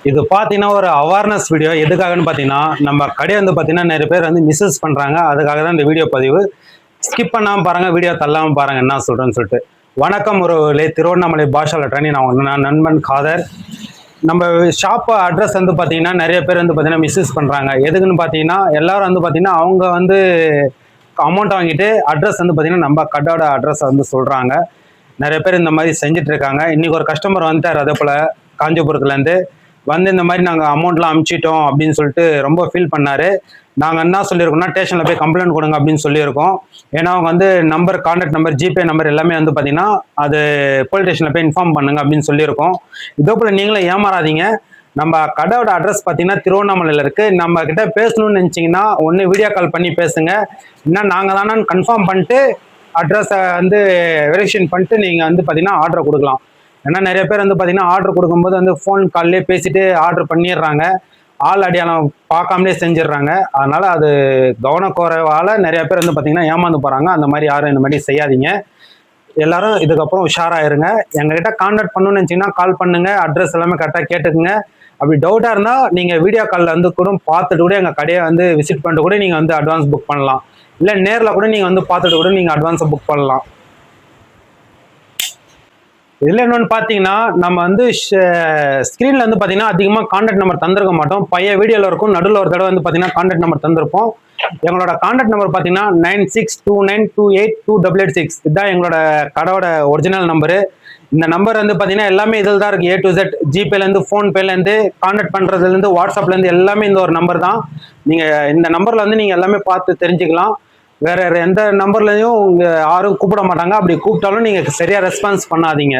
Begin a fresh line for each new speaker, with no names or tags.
இது பார்த்தீங்கன்னா ஒரு அவேர்னஸ் வீடியோ. எதுக்காகன்னு பார்த்தீங்கன்னா, நம்ம கடை வந்து பார்த்தீங்கன்னா நிறைய பேர் வந்து மிஸ்யூஸ் பண்ணுறாங்க. அதுக்காக தான் இந்த வீடியோ பதிவு. ஸ்கிப் பண்ணாமல் பாருங்க, வீடியோ தள்ளாமல் பாருங்க என்ன சொல்கிறேன்னு சொல்லிட்டு. வணக்கம் உறவுகளே, திருவண்ணாமலை பாஷா எலக்ட்ரானிக். நான் உங்க நண்பன் காதர். நம்ம ஷாப் அட்ரஸ் வந்து பார்த்தீங்கன்னா நிறைய பேர் வந்து பார்த்தீங்கன்னா மிஸ்யூஸ் பண்ணுறாங்க. எதுக்குன்னு பார்த்தீங்கன்னா, எல்லாரும் வந்து பார்த்தீங்கன்னா அவங்க வந்து அமௌண்ட் வாங்கிட்டு அட்ரஸ் வந்து பார்த்தீங்கன்னா நம்ம கடையோட அட்ரஸை வந்து சொல்கிறாங்க. நிறைய பேர் இந்த மாதிரி செஞ்சுட்டு இருக்காங்க. இன்னைக்கு ஒரு கஸ்டமர் வந்துட்டார், அதே போல் காஞ்சிபுரத்துலேருந்து வந்து இந்த மாதிரி நாங்கள் அமௌண்ட்லாம் அமுச்சிட்டோம் அப்படின்னு சொல்லிட்டு ரொம்ப ஃபீல் பண்ணார். நாங்கள் என்ன சொல்லியிருக்கோம்னா, ஸ்டேஷனில் போய் கம்ப்ளைண்ட் கொடுங்க அப்படின்னு சொல்லியிருக்கோம். ஏன்னா அவங்க வந்து number, contact number, GPay number எல்லாமே வந்து பார்த்தீங்கன்னா அது போலீஸ் ஸ்டேஷனில் போய் இன்ஃபார்ம் பண்ணுங்க அப்படின்னு சொல்லியிருக்கோம். இதே போல் நீங்களும் ஏமாறாதீங்க. நம்ம கடையோட அட்ரஸ் பார்த்தீங்கன்னா திருவண்ணாமலையில் இருக்குது. நம்ம கிட்ட பேசணும்னு நினச்சிங்கன்னா ஒன்று வீடியோ கால் பண்ணி பேசுங்க. இன்னும் நாங்கள் தானே கன்ஃபார்ம் பண்ணிட்டு அட்ரஸை வந்து வெரிஃபிகேஷன் பண்ணிட்டு நீங்கள் வந்து பார்த்தீங்கன்னா ஆர்டர் கொடுக்கலாம். ஏன்னா நிறைய பேர் வந்து பார்த்தீங்கன்னா ஆர்டர் கொடுக்கும்போது வந்து ஃபோன் கால்லேயே பேசிட்டு ஆர்டர் பண்ணிடுறாங்க. ஆள் அடையாளம் பார்க்காமலே செஞ்சிடுறாங்க. அதனால் அது கவனக்குறைவால் நிறைய பேர் வந்து பார்த்தீங்கன்னா ஏமாந்து போகிறாங்க. அந்த மாதிரி யாரும் இந்த மாதிரி செய்யாதீங்க. எல்லாரும் இதுக்கப்புறம் உஷாராக இருங்க. எங்ககிட்ட கான்டாக்ட் பண்ணணும்னு நினச்சிங்கன்னா கால் பண்ணுங்கள். அட்ரஸ் எல்லாமே கரெக்டாக கேட்டுக்குங்க. அப்படி டவுட்டாக இருந்தால் நீங்கள் வீடியோ காலில் வந்து கூட பார்த்துட்டு கூட எங்கள் கடையை வந்து விசிட் பண்ணிட்டு கூட நீங்கள் வந்து அட்வான்ஸ் புக் பண்ணலாம். இல்லை நேரில் கூட நீங்கள் வந்து பார்த்துட்டு கூட நீங்கள் அட்வான்ஸை புக் பண்ணலாம். இதில் இன்னொன்று பார்த்தீங்கன்னா, நம்ம வந்து ஸ்க்ரீனில் வந்து பார்த்தீங்கன்னா அதிகமாக கான்டாக்ட் நம்பர் தந்திருக்க மாட்டோம். பழைய வீடியோவில் இருக்கும். நடுவில் ஒரு தடவை வந்து பார்த்தீங்கன்னா கான்டாக்ட் நம்பர் தந்திருப்போம். எங்களோட கான்டாக்ட் நம்பர் பார்த்தீங்கன்னா 9629282886. இதுதான் எங்களோட கடையோட ஒரிஜினல் நம்பரு. இந்த நம்பர் வந்து பார்த்தீங்கன்னா எல்லாமே இதில் தான் இருக்குது. A to Z. ஜிபேலேருந்து, ஃபோன்பேலேருந்து, கான்டாக்ட் பண்ணுறதுலேருந்து, வாட்ஸ்அப்லேருந்து எல்லாமே இந்த ஒரு நம்பர் தான். நீங்கள் இந்த நம்பரில் வந்து நீங்கள் எல்லாமே பார்த்து தெரிஞ்சுக்கலாம். வேற எந்த நம்பர்லையும் யாரும் கூப்பிட மாட்டாங்க. அப்படி கூப்பிட்டாலும் நீங்கள் சரியாக ரெஸ்பான்ஸ் பண்ணாதீங்க.